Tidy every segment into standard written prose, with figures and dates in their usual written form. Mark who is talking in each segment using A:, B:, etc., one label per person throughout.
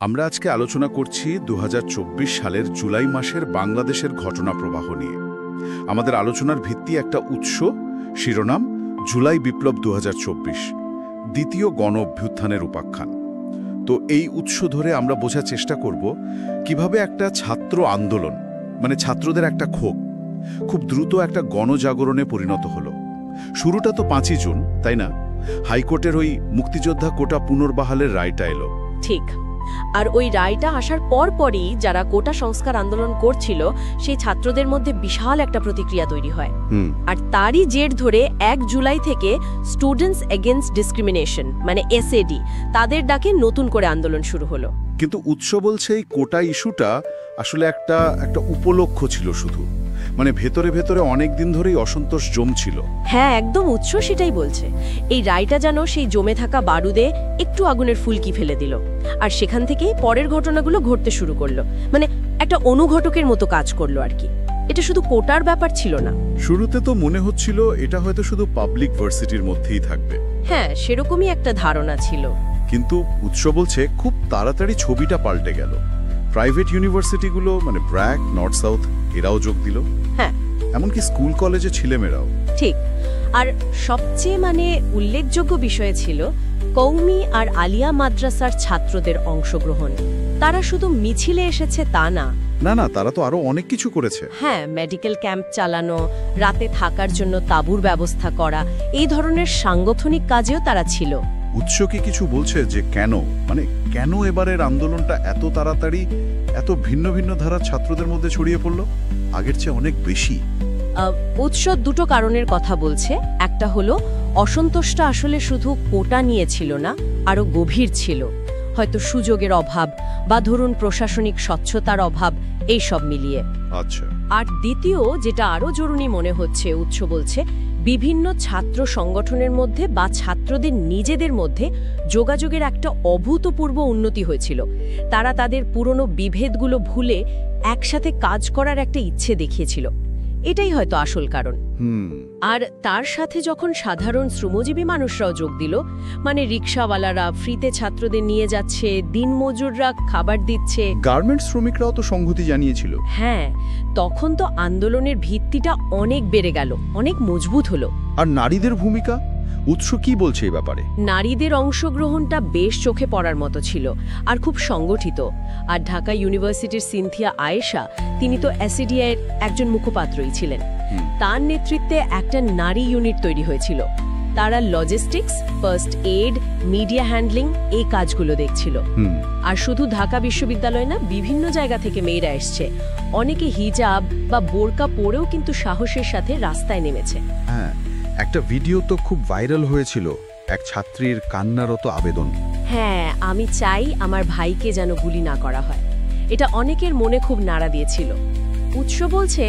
A: আমরা আজকে আলোচনা করছি ২০২৪ সালের জুলাই মাসের বাংলাদেশের ঘটনা প্রবাহ নিয়ে। আমাদের আলোচনার ভিত্তি একটা উৎস, শিরোনাম জুলাই বিপ্লব ২০২৪, দ্বিতীয় গণ অভ্যুত্থানের উপাখ্যান। তো এই উৎস ধরে আমরা বোঝার চেষ্টা করব কিভাবে একটা ছাত্র আন্দোলন, মানে ছাত্রদের একটা ক্ষোভ, খুব দ্রুত একটা গণজাগরণে পরিণত হলো। শুরুটা তো ৫ই জুন, তাই না? হাইকোর্টের ওই মুক্তিযোদ্ধা কোটা পুনর্বহালের রায়টা এলো।
B: ঠিক। আর ওই রায়টা আসার পরপরই যারা কোটা সংস্কার আন্দোলন করছিল সেই ছাত্রদের মধ্যে বিশাল একটা প্রতিক্রিয়া তৈরি হয়। আর তারই জের ধরে ১ জুলাই থেকে স্টুডেন্টস এগেইনস্ট ডিসক্রিমিনেশন মানে এসএডি তাদের ডাকে নতুন করে আন্দোলন শুরু হলো।
A: কিন্তু উৎস বলছে এই কোটা ইস্যুটা আসলে একটা উপলক্ষ ছিল শুধু, মানে ভেতরে ভেতরে অনেক দিন ধরেই অসন্তোষ জমছিল।
B: হ্যাঁ, একদম উৎস সেটাই বলছে। এই রায়টা যেন সেই জমে থাকা বারুদে একটু আগুনের ফুলকি ফেলে দিল, আর সেখান থেকেই পরের ঘটনাগুলো ঘটতে শুরু করলো, মানে একটা অনুঘটকের মতো কাজ করলো আর কি। এটা শুধু কোটার ব্যাপার ছিল না।
A: শুরুতে তো মনে হচ্ছিল এটা হয়তো শুধু পাবলিক ভার্সিটির মধ্যেই থাকবে।
B: হ্যাঁ, সেরকমই একটা ধারণা ছিল।
A: কিন্তু উৎস বলছে খুব তাড়াতাড়ি ছবিটা পাল্টে গেল। প্রাইভেট ইউনিভার্সিটিগুলো মানে ব্র্যাক, নর্থ সাউথ এরাও যোগ দিল।
B: হ্যাঁ,
A: এমনকি স্কুল কলেজে ছেলেমেয়েরাও।
B: ঠিক। আর সবচেয়ে উল্লেখযোগ্য বিষয় ছিল কৌমি আর আলিয়া মাদ্রাসার ছাত্রদের অংশগ্রহণ। তারা শুধু মিছিলে এসেছে তা না,
A: না, তারা তো আরো অনেক কিছু করেছে।
B: হ্যাঁ, মেডিকেল ক্যাম্প চালানো, রাতে থাকার জন্য তাঁবুর ব্যবস্থা করা, এই ধরনের সাংগঠনিক কাজেও তারা ছিল।
A: উৎস কি কিছু বলছে যে কেন এবারের আন্দোলনটা এত তাড়াতাড়ি এত ভিন্ন ভিন্ন ধারার ছাত্রদের মধ্যে ছড়িয়ে পড়লো, আগের চেয়ে অনেক বেশি?
B: উৎস দুটো কারণের কথা বলছে। একটা হলো অসন্তোষটা আসলে শুধু কোটা নিয়ে ছিল না, আরো গভীর ছিল। হয়তো সুযোগের অভাব বা ধরুন প্রশাসনিক স্বচ্ছতার অভাব, এই সব মিলিয়ে।
A: আচ্ছা। আর
B: দ্বিতীয় যেটা আরো জরুরি মনে হচ্ছে, উৎস বলছে বিভিন্ন ছাত্র সংগঠনের মধ্যে বা ছাত্রদের নিজেদের মধ্যে যোগাযোগের একটা অভূতপূর্ব উন্নতি হয়েছিল। তারা তাদের পুরনো বিভেদগুলো ভুলে একসাথে কাজ করার একটা ইচ্ছে দেখিয়েছিল। এটাই হয়তো আসল কারণ। আর তার সাথে যখন সাধারণ শ্রমজীবী মানুষরাও যোগ দিল, মানে রিকশাওয়ালারা ফ্রিতে ছাত্রদের নিয়ে যাচ্ছে, দিনমজুররা খাবার দিচ্ছে,
A: গার্মেন্টস শ্রমিকরাও তো সংহতি জানিয়েছিল।
B: হ্যাঁ, তখন তো আন্দোলনের ভিত্তিটা অনেক বেড়ে গেল, অনেক মজবুত হলো।
A: আর নারীদের ভূমিকা, উৎস কি বলছে এই ব্যাপারে?
B: নারীদের অংশগ্রহণটা বেশ চোখে পড়ার মতো ছিল আর খুব সংগঠিত। আর ঢাকা ইউনিভার্সিটির সিনথিয়া আয়েশা, তিনি তো এসএডিআই-এর একজন মুখপাত্রই ছিলেন। তার নেতৃত্বে একটা নারী ইউনিট তৈরি হয়েছিল। তারা logistics, first aid, media handling এই কাজগুলো দেখছিল। আর শুধু ঢাকা বিশ্ববিদ্যালয় না, বিভিন্ন জায়গা থেকে মেয়েরা এসছে। অনেকে হিজাব বা বোরকা পরেও কিন্তু সাহসের সাথে রাস্তায় নেমেছে।
A: হ্যাঁ, একটা ভিডিও তো খুব ভাইরাল হয়েছিল, এক ছাত্রীর কান্নারত আবেদন।
B: হ্যাঁ, আমি চাই আমার ভাইকে যেন গুলি না করা হয়। এটা অনেকের মনে খুব নাড়া দিয়েছিল। উৎস বলছে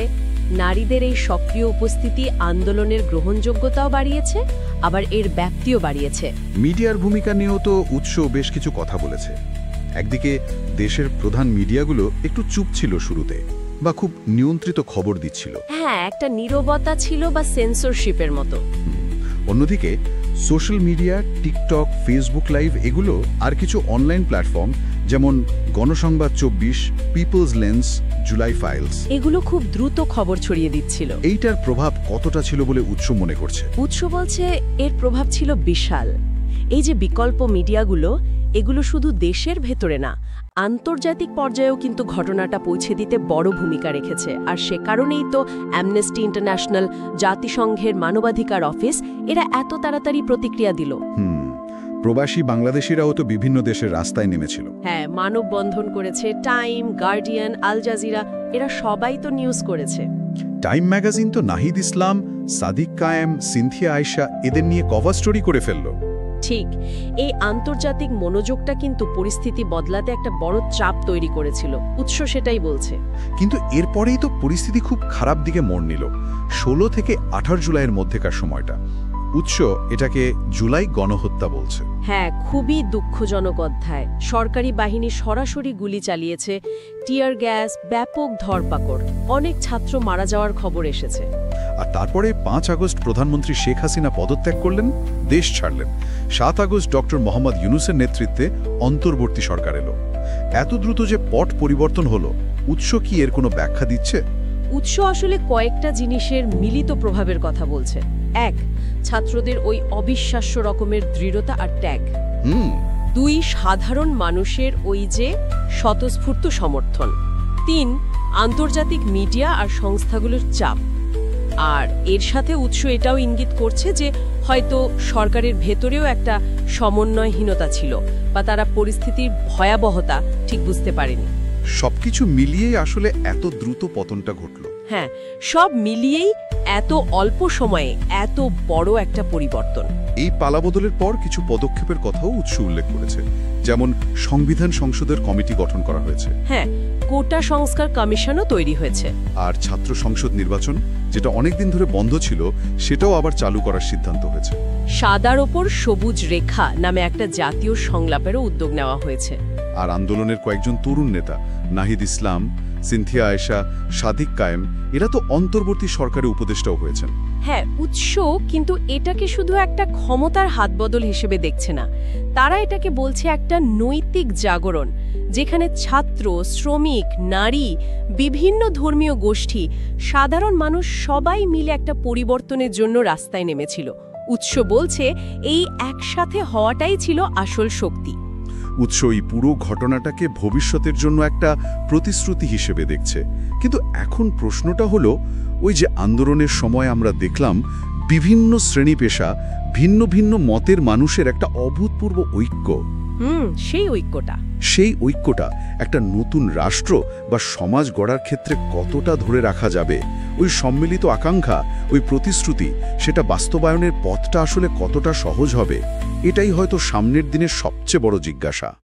B: নারীদের এই সক্রিয় উপস্থিতি আন্দোলনের গ্রহণযোগ্যতাও বাড়িয়েছে, আবার এর ব্যাপ্তিও বাড়িয়েছে।
A: মিডিয়ার ভূমিকা নিয়েও তো উৎস বেশ কিছু কথা বলেছে। একদিকে দেশের প্রধান মিডিয়াগুলো একটু চুপ ছিল শুরুতে, বা খুব নিয়ন্ত্রিত খবর দিচ্ছিল।
B: হ্যাঁ, একটা নীরবতা ছিল বা সেন্সরশিপের মতো।
A: অন্যদিকে social media, TikTok, Facebook live এগুলো আর কিছু অনলাইন প্ল্যাটফর্ম যেমন গণসংবাদ ২৪, পিপলস লেন্স, জুলাই ফাইলস,
B: এগুলো খুব দ্রুত খবর ছড়িয়ে দিচ্ছিল।
A: এইটার প্রভাব কতটা ছিল বলে উৎস মনে করছে?
B: উৎস বলছে এর প্রভাব ছিল বিশাল। এই যে বিকল্প মিডিয়াগুলো, এগুলো শুধু দেশের ভেতরে না, আন্তর্জাতিক পর্যায়েও কিন্তু ঘটনাটা পৌঁছে দিতে বড় ভূমিকা রেখেছে। আর সে কারণেই তো অ্যামনেস্টি ইন্টারন্যাশনাল, জাতিসংঘের মানবাধিকার অফিস এরা এত তাড়াতাড়ি প্রতিক্রিয়া দিল।
A: প্রবাসী বাংলাদেশিরাও তো বিভিন্ন দেশের রাস্তায় নেমেছিল।
B: হ্যাঁ, মানববন্ধন করেছে। টাইম, গার্ডিয়ান, আল জাজিরা এরা সবাই তো নিউজ করেছে।
A: টাইম ম্যাগাজিন তো নাহিদ ইসলাম, সাদিক কায়েম, সিনথিয়া আয়েশা এদের নিয়ে কভার স্টোরি করে ফেলল।
B: ঠিক। এই আন্তর্জাতিক মনোযোগটা কিন্তু পরিস্থিতি বদলাতে একটা বড় চাপ তৈরি করেছিল। উৎস সেটাই বলছে।
A: কিন্তু এরপরেই তো পরিস্থিতি খুব খারাপ দিকে মোড় নিল। ১৬ থেকে ১৮ জুলাইয়ের মধ্যেকার সময়টা উৎস এটাকে জুলাই গণহত্যা বলছে।
B: হ্যাঁ, খুবই দুঃখজনক অধ্যায়। সরকারি বাহিনী সরাসরি গুলি চালিয়েছে, টিয়ার গ্যাস, ব্যাপক ধরপাকড়, অনেক ছাত্র মারা যাওয়ার খবর এসেছে।
A: আর তারপরে ৫ আগস্ট প্রধানমন্ত্রী শেখ হাসিনা পদত্যাগ করলেন, দেশ ছাড়লেন। ৭ আগস্ট ডক্টর মোহাম্মদ ইউনূসের নেতৃত্বে অন্তর্বর্তী সরকার এলো। এত দ্রুত যে পট পরিবর্তন হলো, উৎস কি এর কোনো ব্যাখ্যা দিচ্ছে?
B: উৎস আসলে কয়েকটা জিনিসের মিলিত প্রভাবের কথা বলছে। 1, ছাত্রদের ওই অবিশ্বাস্য রকমের দৃঢ়তা আর ত্যাগ। 2, সাধারণ মানুষের ওই যে স্বতঃস্ফূর্ত সমর্থন। 3, আন্তর্জাতিক মিডিয়া আর সংস্থাগুলোর চাপ। আর এর সাথে উৎস এটাও ইঙ্গিত করছে যে হয়তো সরকারের ভেতরেও একটা সমন্বয়হীনতা ছিল, বা তারা পরিস্থিতির ভয়াবহতা ঠিক বুঝতে পারেনি।
A: সবকিছু মিলিয়েই আসলে এত দ্রুত পতনটা ঘটল।
B: হ্যাঁ, সব মিলিয়েই এত অল্প সময়ে এত বড় একটা পরিবর্তন।
A: এই পালাবদলের পর কিছু পদক্ষেপের কথাও উৎস উল্লেখ করেছে, যেমন সংবিধান সংসদের কমিটি গঠন করা হয়েছে।
B: হ্যাঁ, কোটা সংস্কার কমিশনও তৈরি হয়েছে।
A: আর ছাত্র সংসদ নির্বাচন, যেটা অনেকদিন ধরে বন্ধ ছিল, সেটাও আবার চালু করার সিদ্ধান্ত হয়েছে।
B: সাদার ওপর সবুজ রেখা নামে একটা জাতীয় সংলাপেরও উদ্যোগ নেওয়া হয়েছে।
A: আর আন্দোলনের কয়েকজন তরুণ নেতা, নাহিদ ইসলাম, সিনথিয়া আয়েশা, সাদিক কায়েম, এরা তো অন্তর্বর্তী সরকারের উপদেষ্টাও হয়েছেন।
B: হ্যাঁ, উৎস কিন্তু এটাকে শুধু একটা ক্ষমতার হাতবদল হিসেবে দেখছে না। তারা এটাকে বলছে একটা নৈতিক জাগরণ, যেখানে ছাত্র, শ্রমিক, নারী, বিভিন্ন ধর্মীয় গোষ্ঠী, সাধারণ মানুষ সবাই মিলে একটা পরিবর্তনের জন্য রাস্তায় নেমেছিল। উৎস বলছে এই একসাথে হওয়াটাই ছিল আসল শক্তি।
A: উৎস এই পুরো ঘটনাটাকে ভবিষ্যতের জন্য একটা প্রতিশ্রুতি হিসেবে দেখছে। কিন্তু এখন প্রশ্নটা হলো, ওই যে আন্দোলনের সময় আমরা দেখলাম বিভিন্ন শ্রেণী পেশা, ভিন্ন ভিন্ন মতের মানুষের একটা অভূতপূর্ব ঐক্য। সেই ঐক্যটা একটা নতুন রাষ্ট্র বা সমাজ গড়ার ক্ষেত্রে কতটা ধরে রাখা যাবে? ওই সম্মিলিত আকাঙ্ক্ষা, ওই প্রতিশ্রুতি, সেটা বাস্তবায়নের পথটা আসলে কতটা সহজ হবে? এটাই হয়তো সামনের দিনের সবচেয়ে বড় জিজ্ঞাসা।